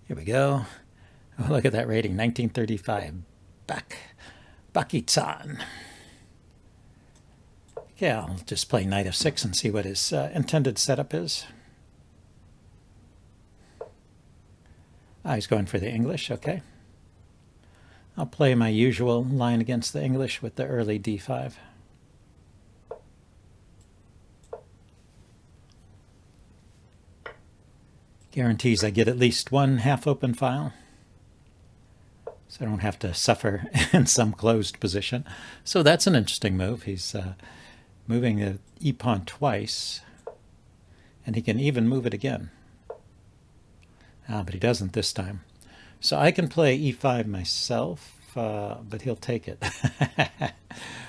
Here we go. Oh, look at that rating, 1935. Baki-chan. Okay, I'll just play knight f6 and see what his intended setup is. He's going for the English, okay. I'll play my usual line against the English with the early d5. Guarantees I get at least one half-open file, so I don't have to suffer in some closed position. So that's an interesting move. He's moving the e-pawn twice, and he can even move it again. But he doesn't this time. So I can play e5 myself, but he'll take it.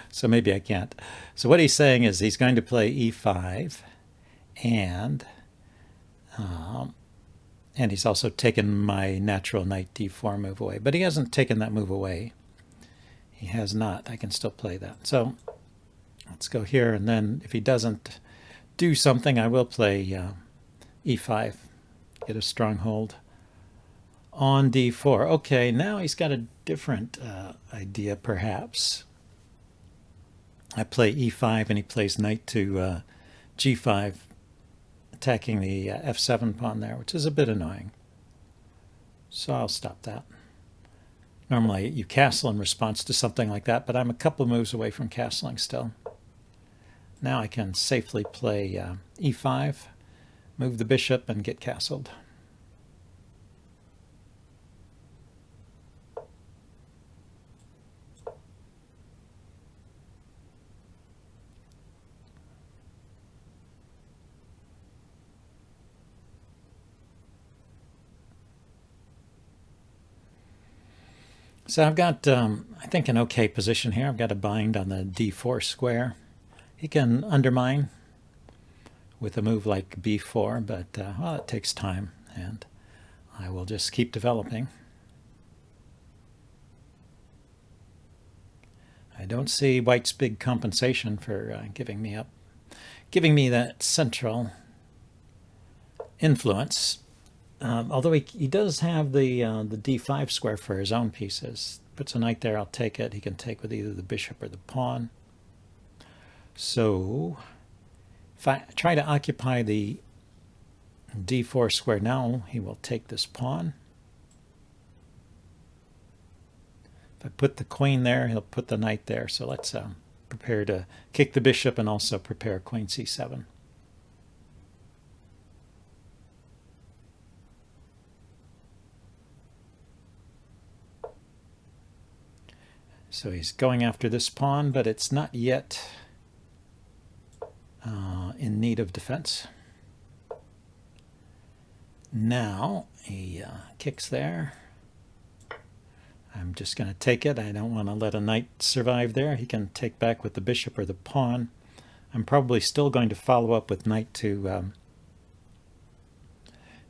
So maybe I can't. So what he's saying is he's going to play e5, and he's also taken my natural knight d4 move away. But he hasn't taken that move away. He has not. I can still play that. So let's go here, and then if he doesn't do something, I will play e5, get a stronghold on d4. Okay, now he's got a different idea, perhaps. I play e5, and he plays knight to g5, attacking the f7 pawn there, which is a bit annoying. So I'll stop that. Normally you castle in response to something like that, but I'm a couple moves away from castling still. Now I can safely play e5, move the bishop, and get castled. So I've got, I think, an okay position here. I've got a bind on the d4 square. He can undermine with a move like b4, but, well, it takes time, and I will just keep developing. I don't see white's big compensation for giving me that central influence. Although he does have the d5 square for his own pieces. Puts a knight there, I'll take it. He can take with either the bishop or the pawn. So if I try to occupy the d4 square now, he will take this pawn. If I put the queen there, he'll put the knight there. So let's prepare to kick the bishop and also prepare queen c7. So he's going after this pawn, but it's not yet in need of defense. Now he kicks there. I'm just going to take it. I don't want to let a knight survive there. He can take back with the bishop or the pawn. I'm probably still going to follow up with knight to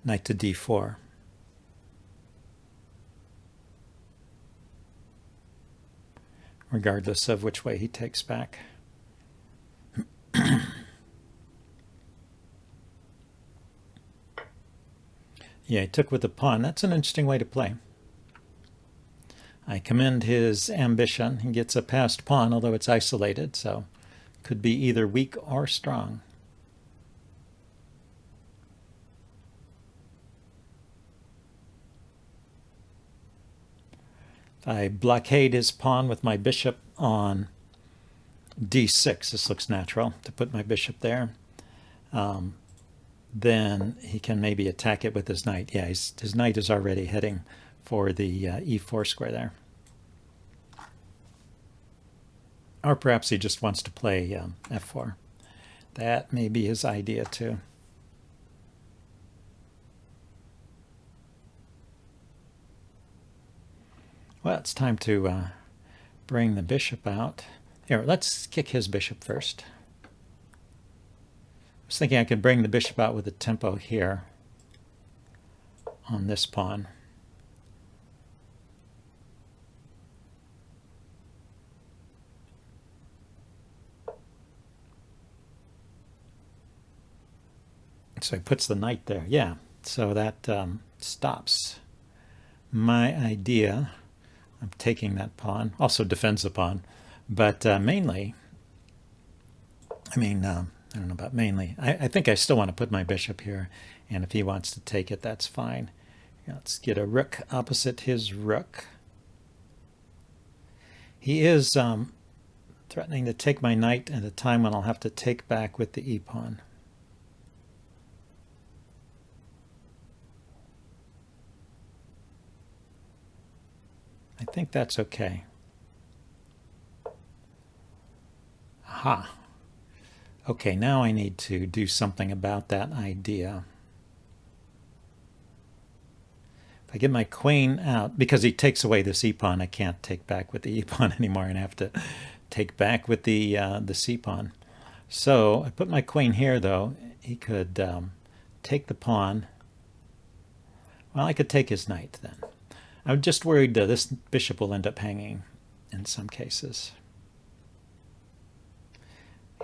d4. Regardless of which way he takes back. Yeah, he took with the pawn. That's an interesting way to play. I commend his ambition. He gets a passed pawn, although it's isolated, so could be either weak or strong. If I blockade his pawn with my bishop on d6, this looks natural to put my bishop there, then he can maybe attack it with his knight. Yeah, his knight is already heading for the e4 square there. Or perhaps he just wants to play f4. That may be his idea too. Well, it's time to bring the bishop out. Here, let's kick his bishop first. I was thinking I could bring the bishop out with a tempo here on this pawn. So he puts the knight there. Yeah, so that stops my idea, I'm taking that pawn, also defends the pawn, but mainly, I don't know about mainly. I think I still want to put my bishop here, and if he wants to take it, that's fine. Let's get a rook opposite his rook. He is threatening to take my knight at a time when I'll have to take back with the e-pawn. I think that's okay. Aha. Okay, now I need to do something about that idea. If I get my queen out, because he takes away this e-pawn, I can't take back with the e-pawn anymore, and I have to take back with the c-pawn. So I put my queen here, though. He could take the pawn. Well, I could take his knight then. I'm just worried this bishop will end up hanging in some cases.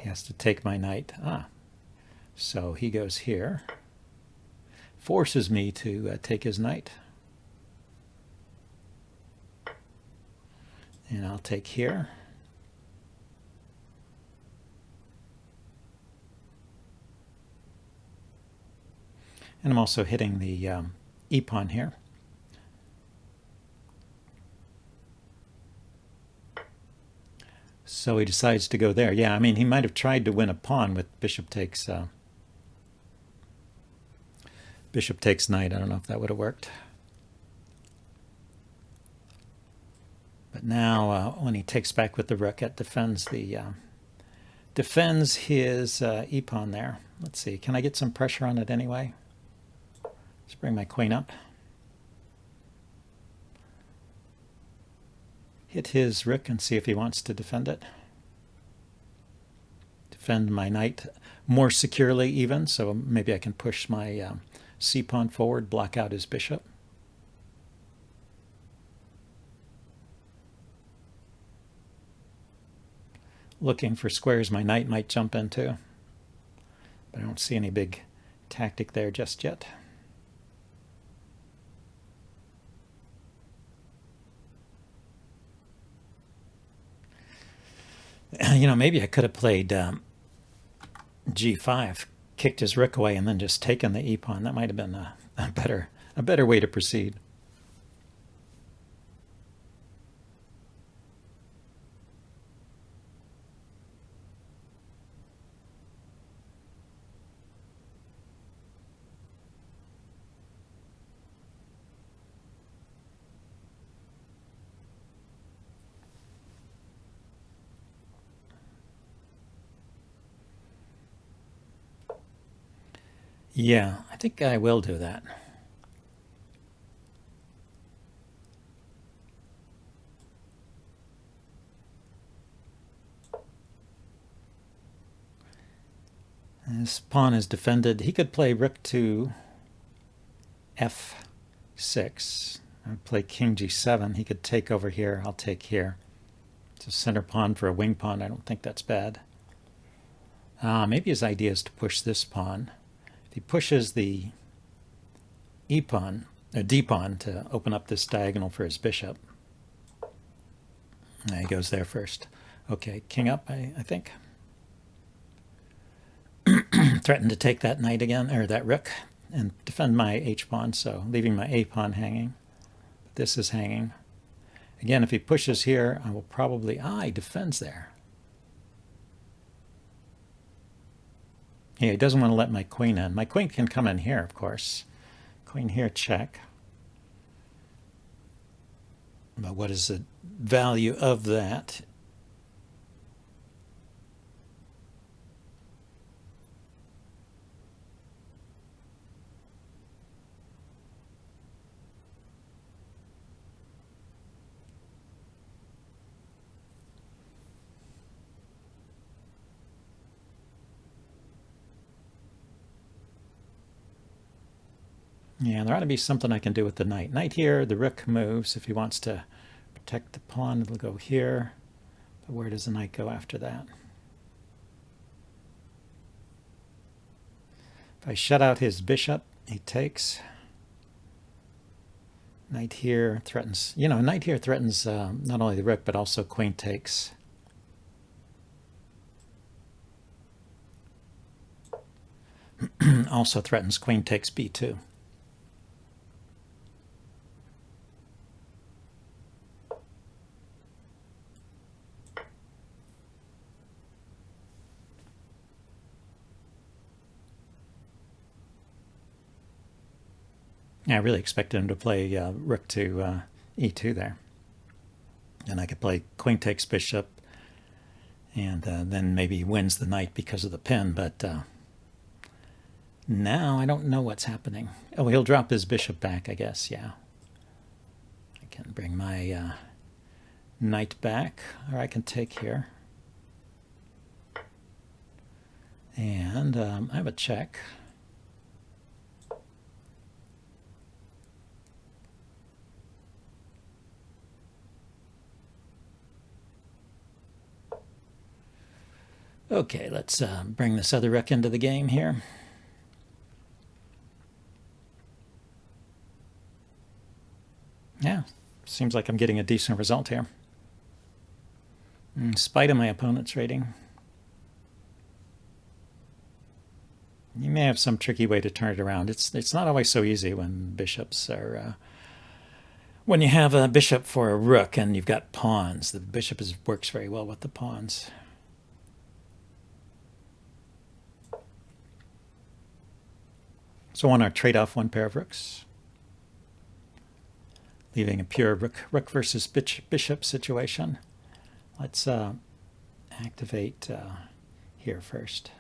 He has to take my knight. So he goes here. Forces me to take his knight. And I'll take here. And I'm also hitting the e-pawn here. So he decides to go there. Yeah, I mean, he might have tried to win a pawn with bishop takes knight. I don't know if that would have worked. But now, when he takes back with the rook, it defends his e-pawn there. Let's see, can I get some pressure on it anyway? Let's bring my queen up. Hit his rook and see if he wants to defend it. Defend my knight more securely even, so maybe I can push my c-pawn forward, block out his bishop. Looking for squares my knight might jump into, but I don't see any big tactic there just yet. Maybe I could have played g5, kicked his rook away, and then just taken the e-pawn. That might have been a better way to proceed. Yeah, I think I will do that. This pawn is defended. He could play rook to f6. I would play king g7. He could take over here. I'll take here. It's a center pawn for a wing pawn. I don't think that's bad. Maybe his idea is to push this pawn. If he pushes the e-pawn, d-pawn, to open up this diagonal for his bishop. He goes there first. Okay, king up, I think. Threatened to take that knight again, or that rook, and defend my h-pawn, so leaving my a-pawn hanging. This is hanging. Again, if he pushes here, I will probably... he defends there. Yeah, he doesn't want to let my queen in. My queen can come in here, of course. Queen here, check. But what is the value of that? Yeah, there ought to be something I can do with the knight. Knight here, the rook moves. If he wants to protect the pawn, it'll go here. But where does the knight go after that? If I shut out his bishop, he takes. Knight here threatens, knight here threatens not only the rook, but also queen takes. Also threatens queen takes b2. I really expected him to play rook to e2 there. And I could play queen takes bishop, and then maybe wins the knight because of the pin, but now I don't know what's happening. Oh, he'll drop his bishop back, I guess, yeah. I can bring my knight back, or I can take here. And I have a check. Okay, let's bring this other rook into the game here. Yeah, seems like I'm getting a decent result here, in spite of my opponent's rating. You may have some tricky way to turn it around. It's not always so easy when bishops are... when you have a bishop for a rook and you've got pawns, the bishop works very well with the pawns. So I want to trade off one pair of rooks, leaving a pure rook versus bishop situation. Let's activate here first.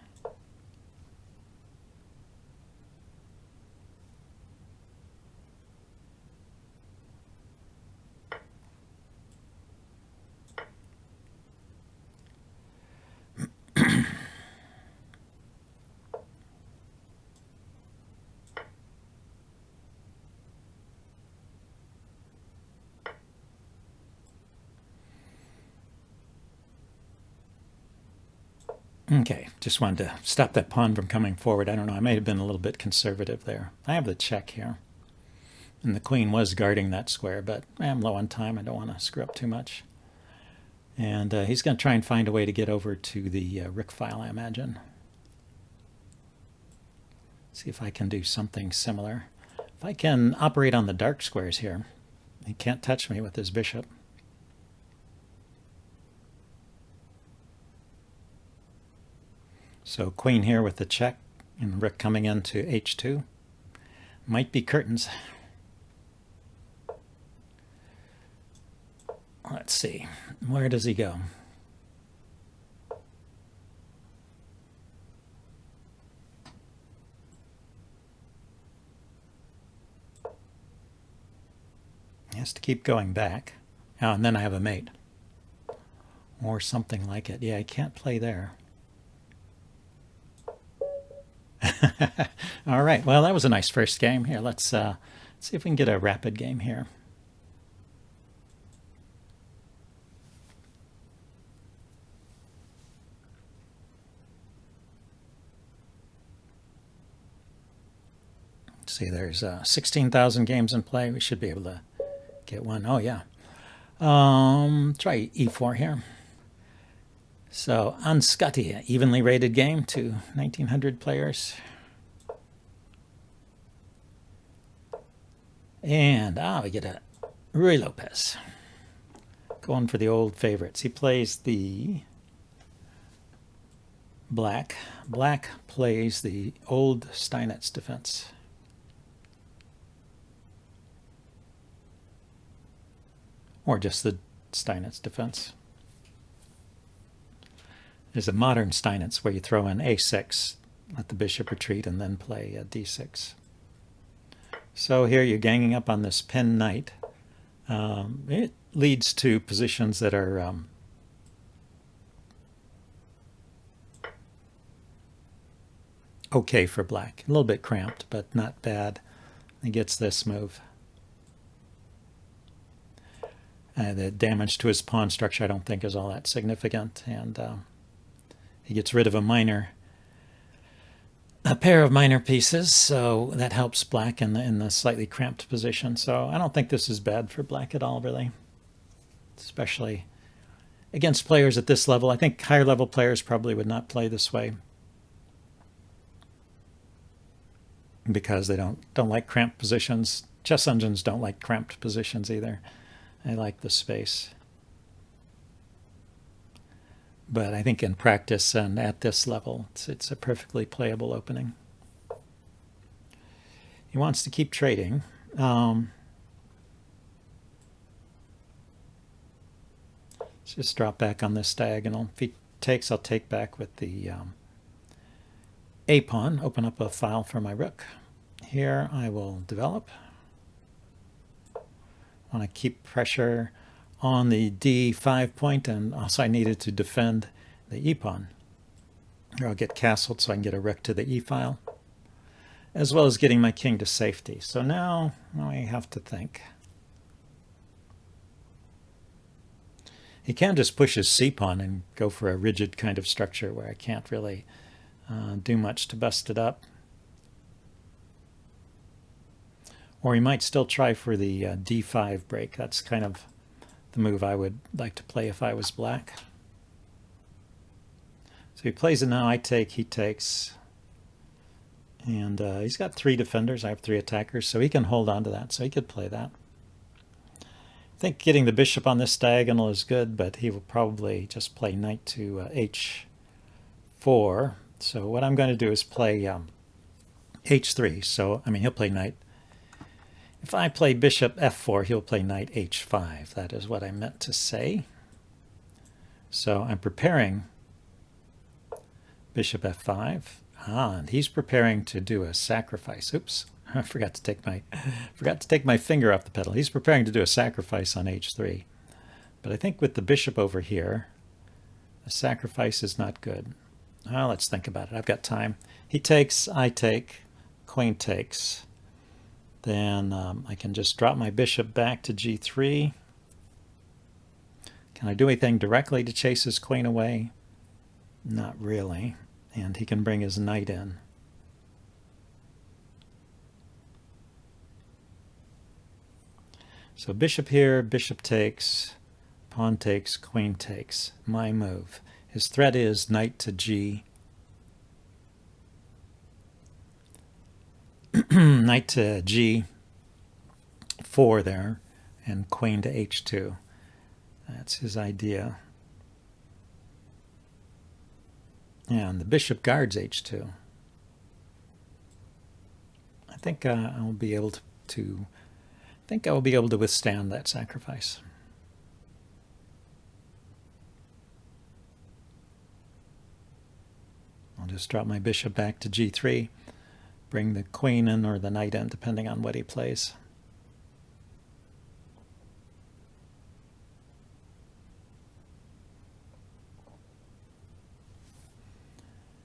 Okay, just wanted to stop that pawn from coming forward. I don't know, I may have been a little bit conservative there. I have the check here. And the queen was guarding that square, but I'm low on time. I don't want to screw up too much. And he's going to try and find a way to get over to the rook file, I imagine. See if I can do something similar. If I can operate on the dark squares here, he can't touch me with his bishop. So queen here with the check, and the rook coming into h2. Might be curtains. Let's see. Where does he go? He has to keep going back. Oh, and then I have a mate. Or something like it. Yeah, I can't play there. All right, well, that was a nice first game. Here, let's see if we can get a rapid game here. Let's see, there's 16,000 games in play. We should be able to get one. Oh, yeah. Try e4 here. So, Anscati, evenly rated game to 1,900 players. And, we get a Ruy Lopez. Going for the old favorites. He plays the black. Black plays the old Steinitz defense. Or just the Steinitz defense. There's a modern Steinitz where you throw in a6, let the bishop retreat, and then play a d6. So here you're ganging up on this pin knight. It leads to positions that are okay for black. A little bit cramped, but not bad. He gets this move. The damage to his pawn structure I don't think is all that significant, and he gets rid of a minor a pair of minor pieces, so that helps black in the slightly cramped position. So I don't think this is bad for black at all, really, especially against players at this level. I think higher level players probably would not play this way because they don't like cramped positions. Chess engines don't like cramped positions either. They like the space. But I think in practice and at this level, it's a perfectly playable opening. He wants to keep trading. Let's just drop back on this diagonal. If he takes, I'll take back with the A pawn, open up a file for my rook. Here I will develop. I want to keep pressure on the D5 point, and also I needed to defend the E pawn. Or I'll get castled so I can get a rook to the E file, as well as getting my king to safety. So now I have to think. He can just push his C pawn and go for a rigid kind of structure where I can't really do much to bust it up. Or he might still try for the D5 break. That's kind of the move I would like to play if I was black. So he plays it now. I take, he takes. And he's got 3 defenders. I have 3 attackers, so he can hold on to that. So he could play that. I think getting the bishop on this diagonal is good, but he will probably just play knight to h4. So what I'm going to do is play h3. So, I mean, he'll play knight. If I play bishop f4, he'll play knight h5. That is what I meant to say. So I'm preparing bishop f5. And he's preparing to do a sacrifice. Oops, I forgot to take my finger off the pedal. He's preparing to do a sacrifice on h3. But I think with the bishop over here, a sacrifice is not good. Well, let's think about it. I've got time. He takes, I take, queen takes. Then I can just drop my bishop back to g3. Can I do anything directly to chase his queen away? Not really. And he can bring his knight in. So bishop here, bishop takes, pawn takes, queen takes. My move. His threat is knight to g. Knight to g4 there, and queen to h2. That's his idea. And the bishop guards h2. I think I will be able to withstand that sacrifice. I'll just drop my bishop back to g3, bring the queen in or the knight in, depending on what he plays.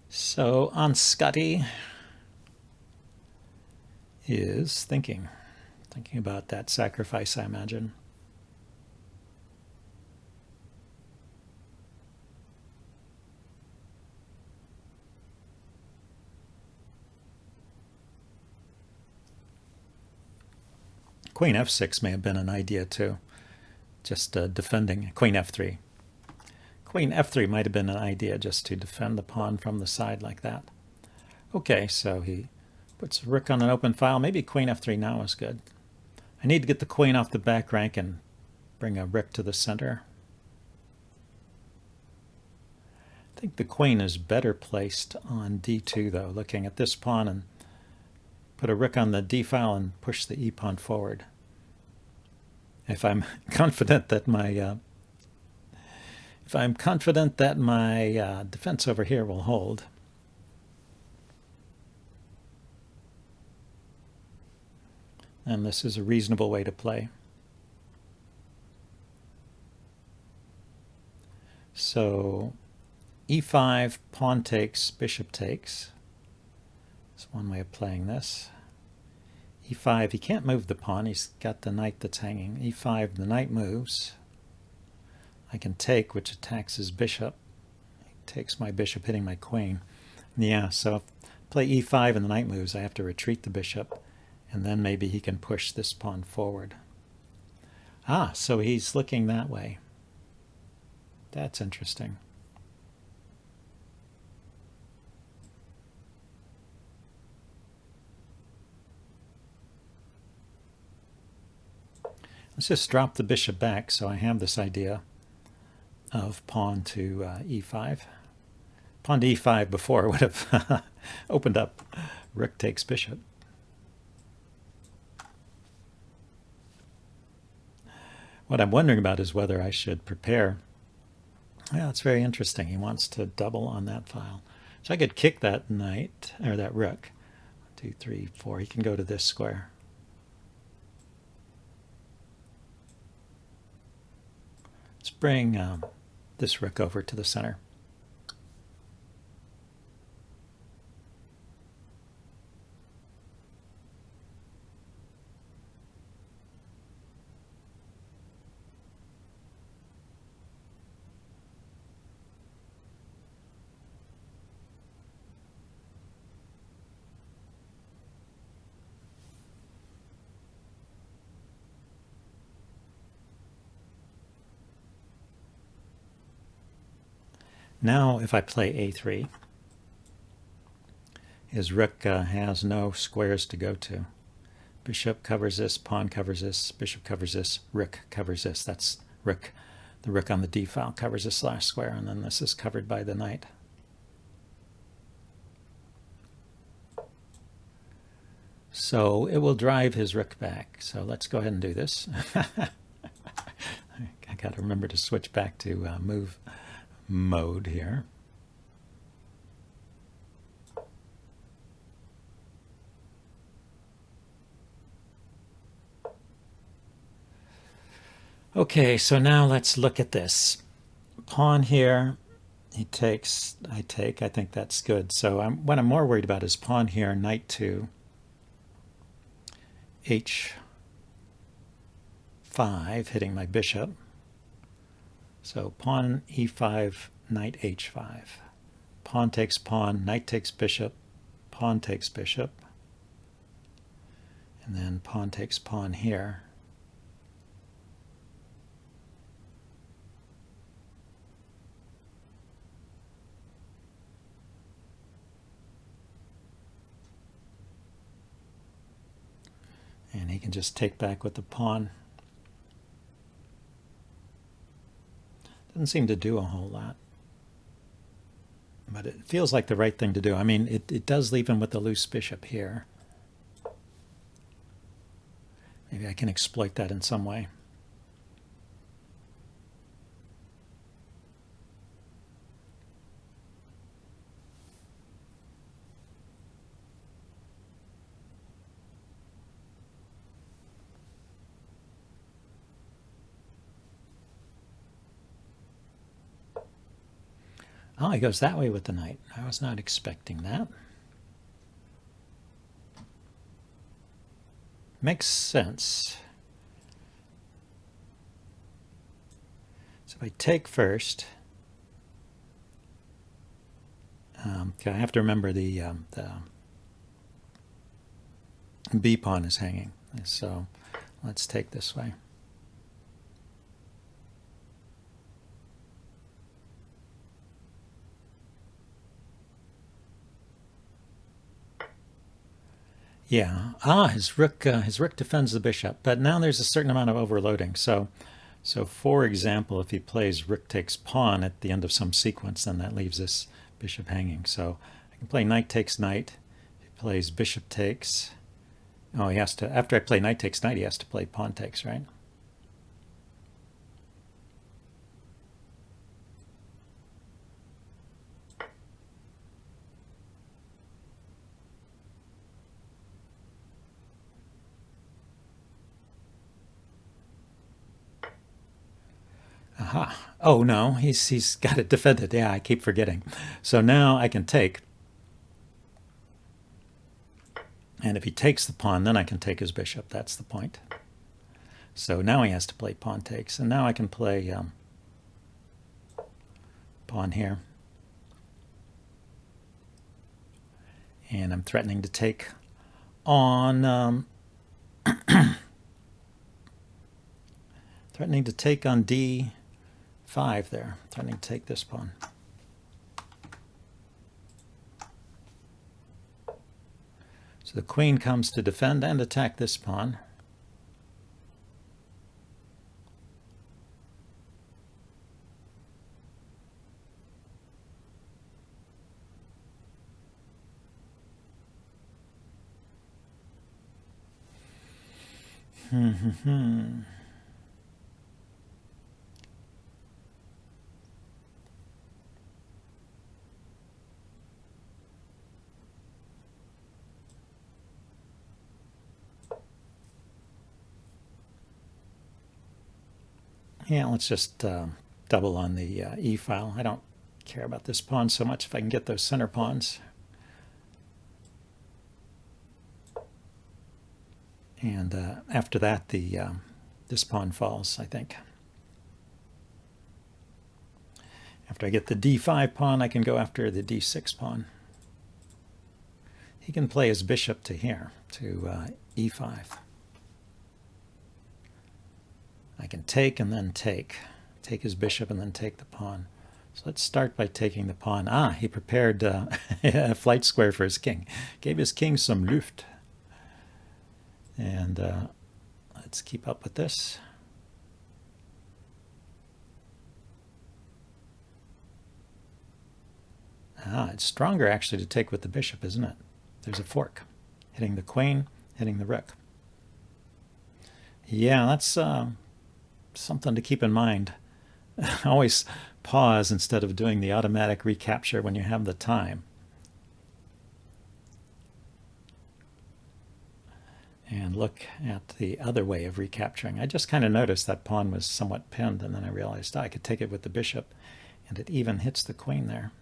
So Scotty is thinking about that sacrifice, I imagine. Queen f6 may have been an idea too, just defending. Queen f3. Queen f3 might have been an idea, just to defend the pawn from the side like that. Okay, so he puts a rook on an open file. Maybe queen f3 now is good. I need to get the queen off the back rank and bring a rook to the center. I think the queen is better placed on d2 though, looking at this pawn, and put a rook on the d file and push the e pawn forward. If I'm confident that my defense over here will hold. And this is a reasonable way to play. So e5, pawn takes, bishop takes. That's one way of playing this. e5, he can't move the pawn. He's got the knight that's hanging. e5, the knight moves. I can take, which attacks his bishop. He takes my bishop, hitting my queen. Yeah, so if play e5 and the knight moves, I have to retreat the bishop, and then maybe he can push this pawn forward. Ah, so he's looking that way. That's interesting. Let's just drop the bishop back so I have this idea of pawn to e5. Pawn to e5 before would have opened up rook takes bishop. What I'm wondering about is whether I should prepare. Yeah, it's very interesting. He wants to double on that file. So I could kick that knight, or that rook. 1, 2, 3, 4. He can go to this square. Let's bring this rook over to the center. Now if I play a3, his rook has no squares to go to. Bishop covers this, pawn covers this, bishop covers this, rook covers this. That's rook. The rook on the d file covers this last square, and then this is covered by the knight. So it will drive his rook back. So let's go ahead and do this. I got to remember to switch back to move mode here. Okay, so now let's look at this. Pawn here, he takes, I take. I think that's good. So what I'm more worried about is pawn here, knight to h5, hitting my bishop. So pawn e5, knight h5. Pawn takes pawn, knight takes bishop, pawn takes bishop. And then pawn takes pawn here. And he can just take back with the pawn. Doesn't seem to do a whole lot. But it feels like the right thing to do. I mean, it does leave him with the loose bishop here. Maybe I can exploit that in some way. Oh, he goes that way with the knight. I was not expecting that. Makes sense. So if I take first, okay, I have to remember the B pawn is hanging. So let's take this way. Yeah. His rook defends the bishop, but now there's a certain amount of overloading. So for example, if he plays rook takes pawn at the end of some sequence, then that leaves this bishop hanging. So I can play knight takes knight. If he plays bishop takes, oh, he has to, after I play knight takes knight, he has to play pawn takes, right? Aha. Oh no, he's got it defended. Yeah, I keep forgetting. So now I can take. And if he takes the pawn, then I can take his bishop. That's the point. So now he has to play pawn takes. And now I can play pawn here. And I'm threatening to take on threatening to take on d5 there. Threatening to take this pawn. So the queen comes to defend and attack this pawn. Yeah, let's just double on the E file. I don't care about this pawn so much if I can get those center pawns. And after that, this pawn falls, I think. After I get the d5 pawn, I can go after the d6 pawn. He can play his bishop to here, to e5. I can take and then take his bishop and then take the pawn. So let's start by taking the pawn. He prepared a flight square for his king. Gave his king some Luft. And let's keep up with this. It's stronger actually to take with the bishop, isn't it? There's a fork. Hitting the queen, hitting the rook. Yeah, that's something to keep in mind. Always pause instead of doing the automatic recapture when you have the time. And look at the other way of recapturing. I just kind of noticed that pawn was somewhat pinned, and then I realized I could take it with the bishop, and it even hits the queen there.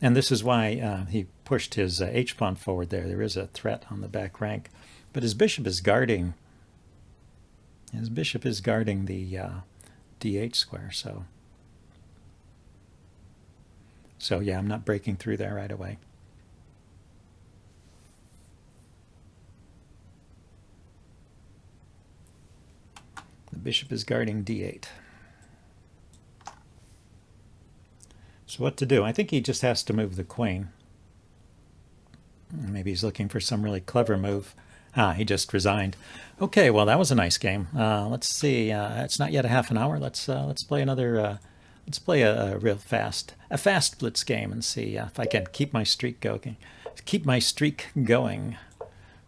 And this is why he pushed his h-pawn forward there. There is a threat on the back rank. But his bishop is guarding the d8 square. So yeah, I'm not breaking through there right away. The bishop is guarding d8. So what to do? I think he just has to move the queen. Maybe he's looking for some really clever move. He just resigned. Okay, well that was a nice game. Let's see. It's not yet a half an hour. Let's play another. Let's play a fast blitz game and see if I can keep my streak going.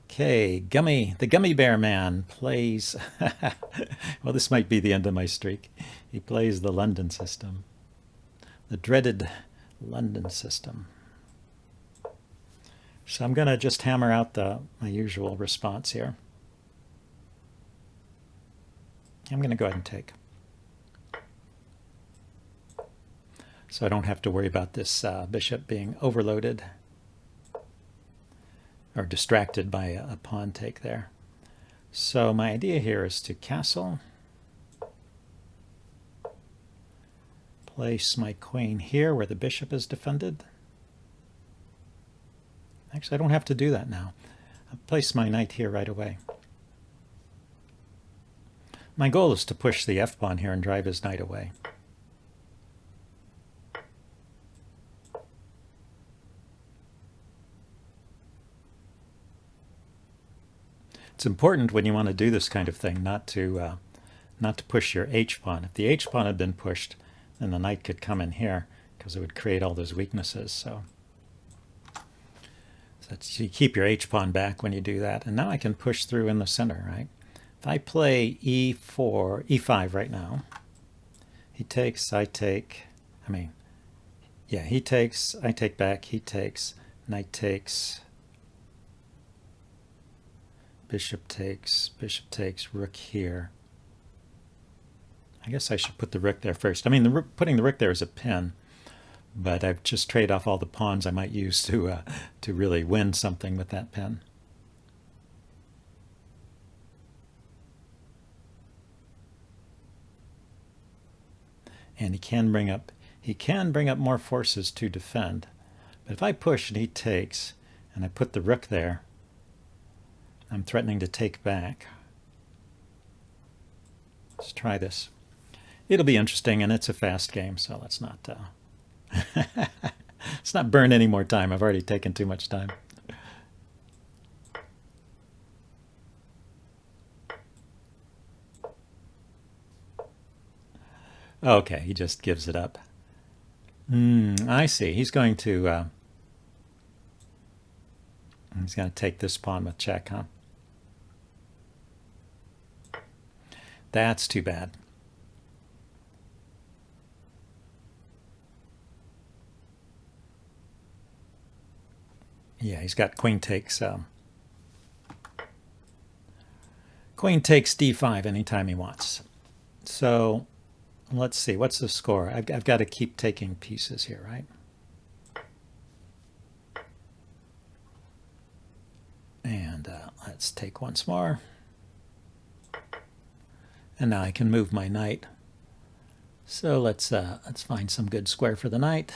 Okay, the Gummy Bear Man plays. Well, this might be the end of my streak. He plays the London system. The dreaded London system. So I'm going to just hammer out my usual response here. I'm going to go ahead and take. So I don't have to worry about this bishop being overloaded or distracted by a pawn take there. So my idea here is to castle. Place my queen here where the bishop is defended. Actually, I don't have to do that now. I'll place my knight here right away. My goal is to push the f-pawn here and drive his knight away. It's important when you want to do this kind of thing not to push your h-pawn. If the h-pawn had been pushed, then the knight could come in here because it would create all those weaknesses. So you keep your h-pawn back when you do that. And now I can push through in the center, right? If I play e5 right now, he takes, I take, he takes, I take back, he takes, knight takes, bishop takes, rook here. I guess I should put the rook there first. Putting the rook there is a pin, but I've just traded off all the pawns I might use to really win something with that pin. And he can bring up more forces to defend. But if I push and he takes, and I put the rook there, I'm threatening to take back. Let's try this. It'll be interesting, and it's a fast game, so let's not let's not burn any more time. I've already taken too much time. Okay, he just gives it up. I see. He's going to take this pawn with check, huh? That's too bad. Yeah, he's got queen takes. Queen takes d5 anytime he wants. So let's see. What's the score? I've got to keep taking pieces here, right? And let's take once more. And now I can move my knight. So let's find some good square for the knight.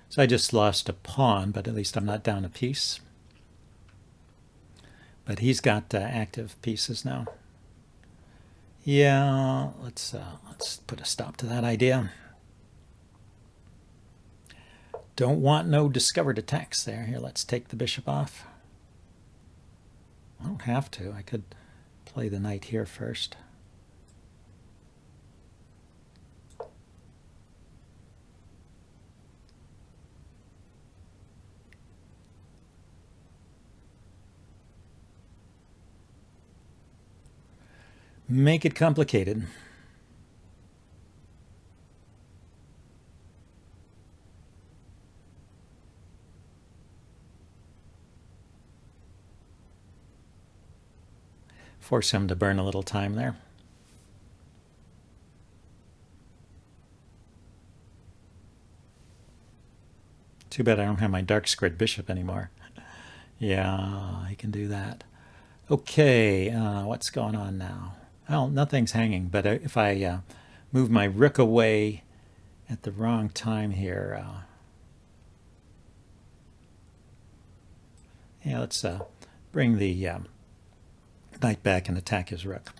So I just lost a pawn, but at least I'm not down a piece. But he's got active pieces now. Yeah, let's put a stop to that idea. Don't want no discovered attacks there. Here, let's take the bishop off. I don't have to. I could play the knight here first. Make it complicated. Force him to burn a little time there. Too bad I don't have my dark squared bishop anymore. Yeah, I can do that. Okay, what's going on now? Well, nothing's hanging, but if I move my rook away at the wrong time here, yeah, let's bring the knight back and attack his rook.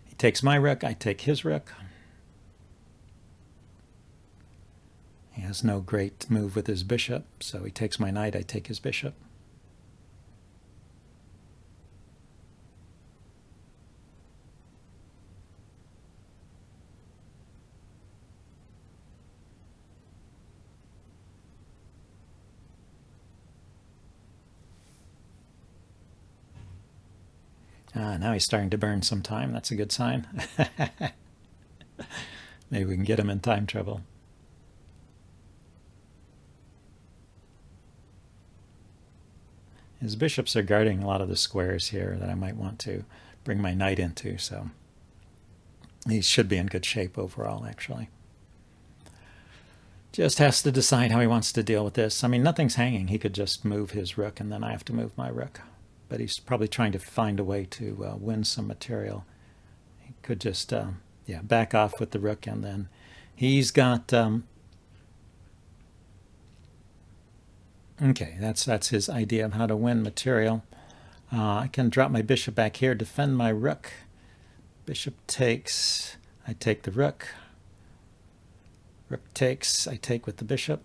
He takes my rook, I take his rook. He has no great move with his bishop, so he takes my knight, I take his bishop. Now he's starting to burn some time. That's a good sign. Maybe we can get him in time trouble. His bishops are guarding a lot of the squares here that I might want to bring my knight into, so he should be in good shape overall, actually. Just has to decide how he wants to deal with this. I mean, nothing's hanging. He could just move his rook, and then I have to move my rook. But he's probably trying to find a way to win some material. He could just, yeah, back off with the rook, and then he's got... okay, that's his idea of how to win material. I can drop my bishop back here, defend my rook. Bishop takes, I take the rook. Rook takes, I take with the bishop.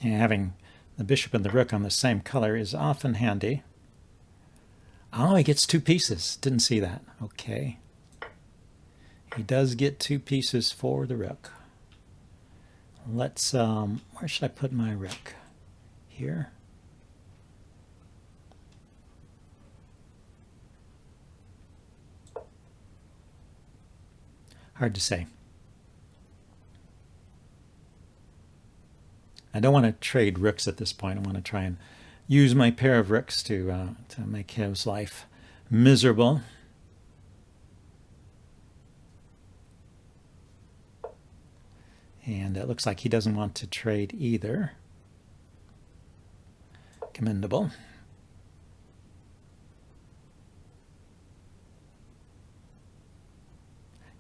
Yeah, having the bishop and the rook on the same color is often handy. Oh, he gets two pieces. Didn't see that. Okay. He does get two pieces for the rook. Let's, where should I put my rook? Here? Hard to say. I don't want to trade rooks at this point. I want to try and use my pair of rooks to make his life miserable. And it looks like he doesn't want to trade either. Commendable.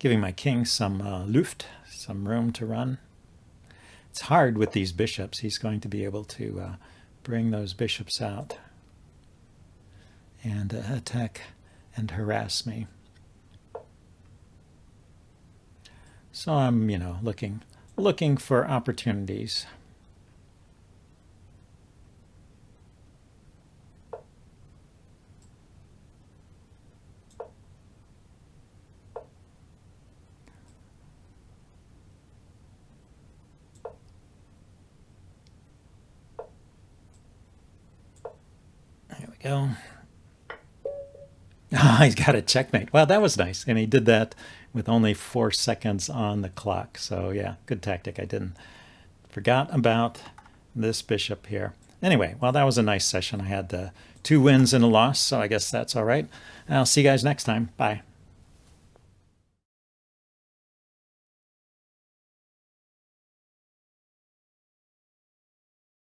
Giving my king some Luft, some room to run. It's hard with these bishops. He's going to be able to bring those bishops out and attack and harass me. So I'm, looking for opportunities. There we go. Ah, he's got a checkmate. Well, that was nice. And he did that with only 4 seconds on the clock. So yeah, good tactic. I forgot about this bishop here. Anyway, well, that was a nice session. I had 2 wins and a loss, so I guess that's all right. I'll see you guys next time. Bye.